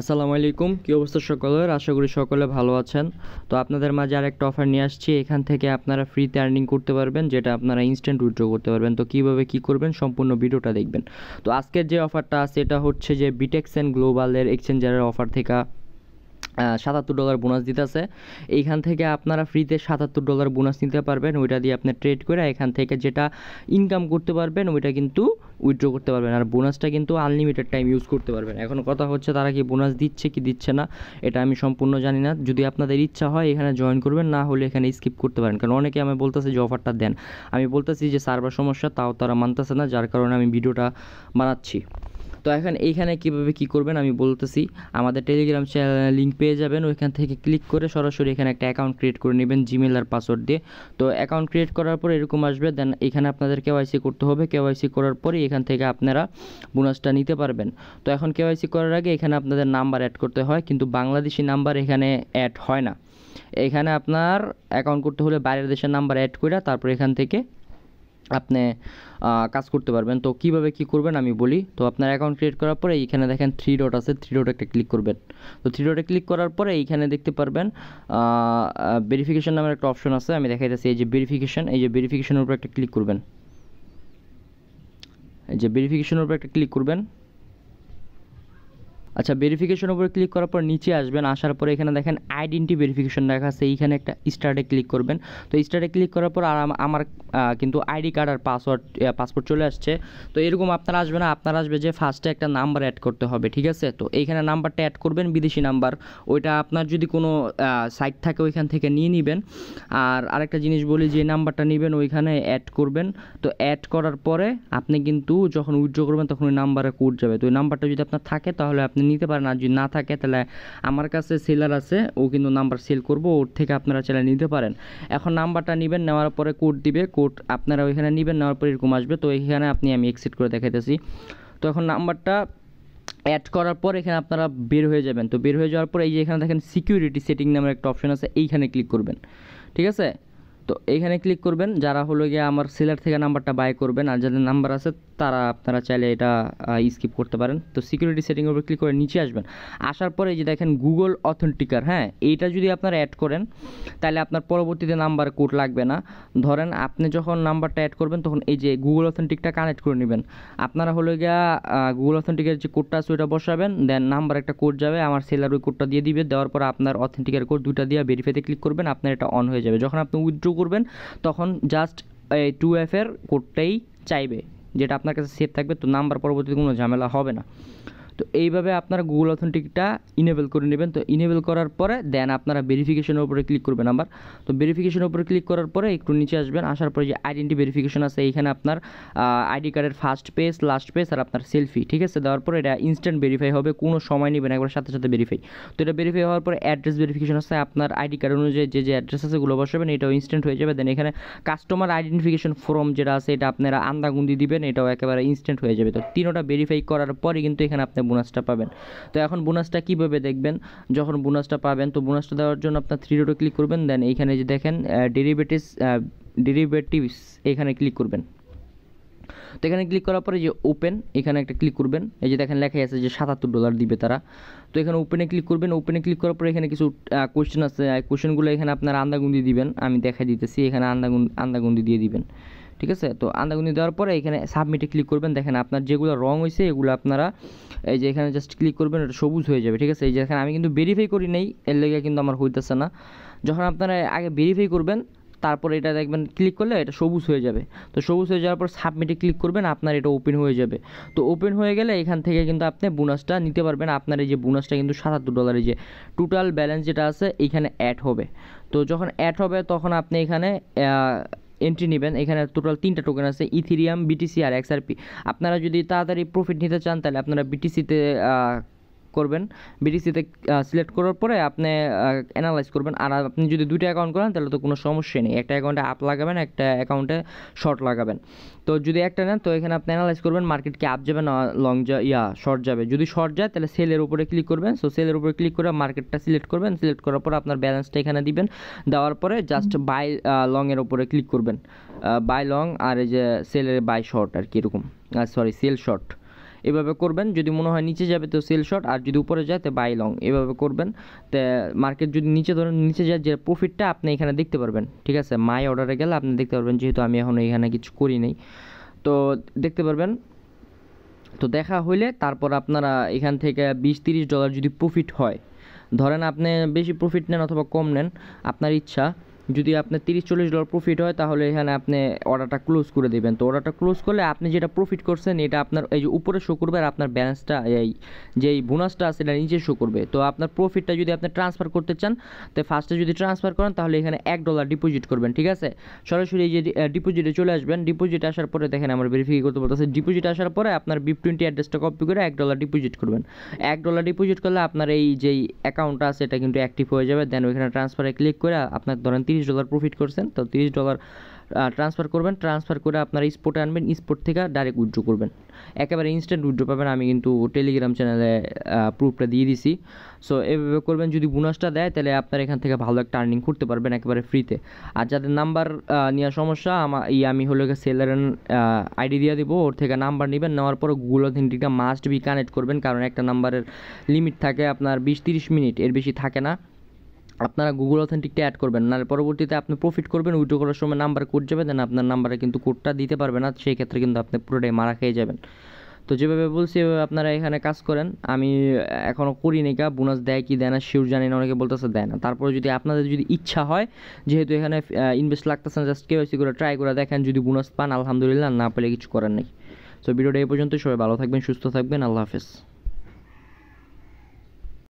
আসসালামু আলাইকুম, কী অবস্থা সকলের? আশা করি সকলে ভালো আছেন। তো আপনাদের মাঝে আরেকটা অফার নিয়ে আসছি। এখান থেকে আপনারা ফ্রিতে আর্নিং করতে পারবেন, যেটা আপনারা ইনস্ট্যান্ট উইথড্র করতে পারবেন। তো কীভাবে কী করবেন সম্পূর্ণ ভিডিওটা দেখবেন। তো আজকের যে অফারটা আছে এটা হচ্ছে যে বিটেক্স অ্যান্ড গ্লোবালের এক্সচেঞ্জারের অফার থেকে $77 বোনাস দিতেছে। এইখান থেকে আপনারা ফ্রিতে $77 বোনাস নিতে পারবেন। ওইটা দিয়ে আপনি ট্রেড করে এখান থেকে যেটা ইনকাম করতে পারবেন ওইটা কিন্তু উইথড্র করতে পারবেন। আর বোনাসটা কিন্তু আনলিমিটেড টাইম ইউজ করতে পারবেন। এখন কথা হচ্ছে তারা কি বোনাস দিচ্ছে কি দিচ্ছে না এটা আমি সম্পূর্ণ জানি না। যদি আপনাদের ইচ্ছা হয় এখানে জয়েন করবেন, না হলে এখানে স্কিপ করতে পারেন। কারণ অনেকে আমি বলতেছে যে অফারটা দেন, আমি বলতেছি যে সার্ভার সমস্যা, তাও তারা মানতেছে না, যার কারণে আমি ভিডিওটা বানাচ্ছি। তো এখন এইখানে কীভাবে কী করবেন আমি বলতেছি। আমাদের টেলিগ্রাম চ্যানেল লিঙ্ক পেয়ে যাবেন, ওইখান থেকে ক্লিক করে সরাসরি এখানে একটা অ্যাকাউন্ট ক্রিয়েট করে নেবেন জিমেল আর পাসওয়ার্ড দিয়ে। তো অ্যাকাউন্ট ক্রিয়েট করার পর এরকম আসবে, দেন এখানে আপনাদের কেওয়াইসি করতে হবে। কেওয়াইসি করার পরে এখান থেকে আপনারা বোনাসটা নিতে পারবেন। তো এখন কেওয়াইসি করার আগে এখানে আপনাদের নাম্বার অ্যাড করতে হয়, কিন্তু বাংলাদেশি নাম্বার এখানে অ্যাড হয় না। এখানে আপনার অ্যাকাউন্ট করতে হলে বাইরের দেশের নাম্বার অ্যাড করে তারপর এখান থেকে আপনি কাজ করতে পারবেন। তো কীভাবে কী করবেন আমি বলি। তো আপনার অ্যাকাউন্ট ক্রিয়েট করার পরে এইখানে দেখেন 3 ডট আছে, 3 ডট একটা ক্লিক করবেন। তো 3 ডটে ক্লিক করার পরে এইখানে দেখতে পারবেন ভেরিফিকেশন নামের একটা অপশন আছে, আমি দেখাইতেছি। এই যে ভেরিফিকেশন, এই যে ভেরিফিকেশনের উপর একটা ক্লিক করবেন। এই যে ভেরিফিকেশনের উপর একটা ক্লিক করবেন। আচ্ছা, ভেরিফিকেশনের উপরে ক্লিক করার পর নিচে আসবেন। আসার পরে এখানে দেখেন আইডেন্টি ভেরিফিকেশন লেখা আছে, এইখানে একটা স্টার্টে ক্লিক করবেন। তো স্টার্টে ক্লিক করার পর আমার কিন্তু আইডি কার্ড আর পাসপোর্ট চলে আসছে। তো এরকম আপনার আসবে না, আপনার আসবে যে ফার্স্টে একটা নাম্বার অ্যাড করতে হবে, ঠিক আছে? তো এইখানে নাম্বারটা অ্যাড করবেন, বিদেশি নাম্বার। ওইটা আপনার যদি কোনো সাইট থাকে ওইখান থেকে নিয়ে নেবেন। আর আরেকটা জিনিস বলি, যে নাম্বারটা নেবেন ওইখানে অ্যাড করবেন। তো অ্যাড করার পরে আপনি কিন্তু যখন উইথড্র করবেন তখন ওই নাম্বারে কোড যাবে। তো ওই নাম্বারটা যদি আপনার থাকে তাহলে আপনি নিতে পারেন, আর যদি না থাকে তাহলে আমার কাছে সেলার আছে, ও কিন্তু নাম্বার সেল করবো, ওর থেকে আপনারা চাইলে নিতে পারেন। এখন নাম্বারটা নেবেন, নেওয়ার পরে কোড দিবে, কোড আপনারা ওইখানে নেবেন, নেওয়ার পরে এরকম আসবে। তো এখানে আমি এক্সিট করে দেখাইতেছি। তো এখন নাম্বারটা অ্যাড করার পর এখানে আপনারা বের হয়ে যাবেন। তো বের হয়ে যাওয়ার পর এই যে এখানে দেখেন সিকিউরিটি সেটিং নামের একটা অপশন আছে, এইখানে ক্লিক করবেন, ঠিক আছে? তো এইখানে ক্লিক করবেন, যারা হলো গিয়ে আমার সেলার থেকে নাম্বারটা বাই করবেন, আর যাদের নাম্বার আছে তারা আপনারা চাইলে এটা স্কিপ করতে পারেন। তো সিকিউরিটি সেটিংয়ের উপর ক্লিক করে নিচে আসবেন। আসার পরে এই যে দেখেন গুগল অথেন্টিকার, হ্যাঁ, এইটা যদি আপনারা অ্যাড করেন তাহলে আপনার পরবর্তীতে নাম্বার কোড লাগবে না। ধরেন আপনি যখন নাম্বারটা অ্যাড করবেন তখন এই যে গুগল অথেন্টিকটা কানেক্ট করে নেবেন। আপনারা হলো গিয়া গুগল অথেন্টিকের যে কোডটা আছে ওইটা বসাবেন, দেন নাম্বার একটা কোড যাবে, আমার সেলার ওই কোডটা দিয়ে দিবে। দেওয়ার পর আপনার অথেন্টিকের কোড দুইটা দিয়ে ভেরিফাইতে ক্লিক করবেন, আপনার এটা অন হয়ে যাবে। যখন আপনি উইথড্র করবেন তখন জাস্ট এই 2F এর কোডটাই চাইবে, যেটা আপনার কাছে সেভ থাকবে। তো নাম্বার পরবর্তীতে কোনো ঝামেলা হবে না। তো এইভাবে আপনারা গুগল অথেন্টিকটা ইনেবল করে নেবেন। তো ইনেবল করার পরে দেন আপনারা ভেরিফিকেশনের উপরে ক্লিক করবেন আবার। তো ভেরিফিকেশনের উপরে ক্লিক করার পরে একটু নিচে আসবেন। আসার পরে যে আইডেন্টি ভেরিফিকেশন আছে, এইখানে আপনার আইডি কার্ডের ফার্স্ট পেজ, লাস্ট পেজ আর আপনার সেলফি, ঠিক আছে? দেওয়ার পরে এটা ইনস্ট্যান্ট ভেরিফাই হবে, কোনো সময় নেবেন, একবার সাথে সাথে ভেরিফাই। তো এটা ভেরিফাই হওয়ার পরে অ্যাড্রেস ভেরিফিকেশন আছে, আপনার আইডি কার্ড অনুযায়ী যে যে অ্যাড্রেস আছে ওগুলো বসাবেন, এটাও ইনস্ট্যান্ট হয়ে যাবে। দেন এখানে কাস্টমার আইডেন্টিফিকেশন ফর্ম যেটা আছে এটা আপনারা আন্দাগুন্দি দিবেন, এটাও একেবারে ইনস্ট্যান্ট হয়ে যাবে। তো তিনোটা ভেরিফাই করার পরে কিন্তু এখানে আপনি বোনাসটা পাবেন। তো এখন বোনাসটা কীভাবে দেখবেন? যখন বোনাসটা পাবেন, তো বোনাসটা দেওয়ার জন্য আপনার 3 ডটে ক্লিক করবেন, দেন এইখানে যে দেখেন ডেরিভেটিভস এখানে ক্লিক করবেন। তো এখানে ক্লিক করার পরে যে ওপেন, এখানে একটা ক্লিক করবেন। এই যে দেখেন লেখা আছে যে $77 দিবে তারা। তো এখানে ওপেনে ক্লিক করবেন। ওপেনে ক্লিক করার পরে এখানে কিছু কোয়েশ্চেন আছে, কোয়েশ্চেনগুলো এখানে আপনার আন্দাগুন্দি দিবেন, আমি দেখাই দিতেছি। এখানে আন্দাগুন্দি দিয়ে দিবেন, ঠিক আছে? তো আন্দাগুন্দি দেওয়ার পরে এখানে সাবমিটে ক্লিক করবেন। দেখেন আপনার যেগুলো রং হয়েছে এগুলো আপনারা এই যে এখানে জাস্ট ক্লিক করবেন, এটা সবুজ হয়ে যাবে, ঠিক আছে? এই যে এখানে আমি কিন্তু ভেরিফাই করি নাই, এর লেগে কিন্তু আমার হইতেছে না। যখন আপনারা আগে ভেরিফাই করবেন তারপরে এটা দেখবেন ক্লিক করলে এটা সবুজ হয়ে যাবে। তো সবুজ হয়ে যাওয়ার পর সাবমিটে ক্লিক করবেন, আপনার এটা ওপেন হয়ে যাবে। তো ওপেন হয়ে গেলে এখান থেকে কিন্তু আপনি বোনাসটা নিতে পারবেন। আপনার এই যে বোনাসটা কিন্তু $77, যে টোটাল ব্যালেন্স যেটা আছে এইখানে অ্যাড হবে। তো যখন অ্যাড হবে তখন আপনি এখানে এন্ট্রি নেবেন। এখানে টোটাল 3টা টোকেন আছে, ইথিরিয়াম, বিটিসি আর XRP। আপনারা যদি তাড়াতাড়ি প্রফিট নিতে চান তাহলে আপনারা বিটিসিতে করবেন। বিটিসিতে সিলেক্ট করার পরে আপনি অ্যানালাইজ করবেন। আর আপনি যদি দুইটা অ্যাকাউন্ট করেন তাহলে তো কোনো সমস্যা নেই, একটা অ্যাকাউন্টে আপ লাগাবেন, একটা অ্যাকাউন্টে শর্ট লাগাবেন। তো যদি একটা নেন তো এখানে আপনি অ্যানালাইজ করবেন মার্কেট কি আপ যাবে না শর্ট যাবে। যদি শর্ট যায় তাহলে সেলের উপরে ক্লিক করবেন। সো সেলের উপরে ক্লিক করে মার্কেটটা সিলেক্ট করবেন। সিলেক্ট করার পর আপনার ব্যালেন্সটা এখানে দিবেন। দেওয়ার পরে জাস্ট বাই লংয়ের উপরে ক্লিক করবেন, বাই লং, আর এই যে সেলের বাই শর্ট আর কি, এরকম, সরি সেল শর্ট, এভাবে করবেন। যদি মনে হয় নিচে যাবে তো সেল শর্ট, আর যদি উপরে যায় তো বাই লং, এভাবে করবেন। তো মার্কেট যদি নিচে ধরেন নিচে যায়, যে প্রফিটটা আপনি এখানে দেখতে পারবেন, ঠিক আছে। মাই অর্ডারে গেলে আপনি দেখতে পারবেন, যেহেতু আমি এখন এখানে কিছু করি নাই, তো দেখতে পারবেন। তো দেখা হইলে তারপর আপনারা এখান থেকে $20-30 যদি প্রফিট হয়, ধরেন আপনি বেশি প্রফিট নেন অথবা কম নেন, আপনার ইচ্ছা। যদি আপনার $30-40 প্রফিট হয়, তাহলে এখানে আপনি অর্ডারটা ক্লোজ করে দেবেন। তো অর্ডারটা ক্লোজ করলে আপনি যেটা প্রফিট করছেন এটা আপনার এই যে উপরে শো করবে, আর আপনার ব্যালেন্সটা এই যেই বোনাসটা আছে এটা নিচে শো করবে। তো আপনার প্রফিটটা যদি আপনি ট্রান্সফার করতে চান, তো ফার্স্টে যদি ট্রান্সফার করেন তাহলে এখানে $1 ডিপোজিট করবেন, ঠিক আছে। সরাসরি এই যে ডিপোজিটে চলে আসবেন। ডিপোজিট আসার পরে দেখেন আমার ভেরিফাই করতে বলতেছে। ডিপোজিট আসার পরে আপনার BIP20 অ্যাড্রেসটা কপি করে $1 ডিপোজিট করবেন। $1 ডিপোজিট করলে আপনার এই যেই অ্যাকাউন্টটা আছে এটা কিন্তু অ্যাক্টিভ হয়ে যাবে। দেন ওইখানে ট্রান্সফারে ক্লিক করে আপনার ধরেন $30 প্রফিট করছেন, তো $30 ট্রান্সফার করবেন। ট্রান্সফার করে আপনার স্পটে আনবেন, স্পট থেকে ডাইরেক্ট উইথড্র করবেন, একেবারে ইনস্ট্যান্ট উইথড্র পাবেন। আমি কিন্তু টেলিগ্রাম চ্যানেলে প্রুফটা দিয়ে দিছি। সো এভাবে করবেন। যদি বোনাসটা দেয় তাহলে আপনার এখান থেকে ভালো একটা আর্নিং করতে পারবেন একেবারে ফ্রিতে। আর যাদের নাম্বার নেওয়ার সমস্যা, আমি হলো সেলারের আইডি দিয়ে দিব, ওর থেকে নাম্বার নেবেন। নেওয়ার পর গুগল অথেন্টিকটা মাস্ট বি কানেক্ট করবেন, কারণ একটা নাম্বারের লিমিট থাকে আপনার 20-30 মিনিট, এর বেশি থাকে না। আপনারা গুগল অথেন্টিকটা অ্যাড করবেন, না পরবর্তীতে আপনি প্রফিট করবেন, উইথড্র করার সময় নাম্বার কোড যাবে, দেন আপনার নাম্বারে কিন্তু কোডটা দিতে পারবে না, সেই ক্ষেত্রে কিন্তু আপনি পুরোটাই মারা খেয়ে যাবেন। তো যেভাবে বলছি এভাবে আপনারা এখানে কাজ করেন। আমি এখনও করি নি, বোনাস দেয় কি দেয় না শিওর জানি না, অনেকে বলতেছে দেয় না। তারপরে যদি আপনাদের যদি ইচ্ছা হয়, যেহেতু এখানে ইনভেস্ট লাগতেছে না, জাস্ট কেওয়াইসি করে ট্রাই করে দেখেন, যদি বোনাস পান আলহামদুলিল্লাহ, না পেলে কিছু করার নেই। তো ভিডিওটা এই পর্যন্ত। সবাই ভালো থাকবেন, সুস্থ থাকবেন, আল্লাহ হাফেজ।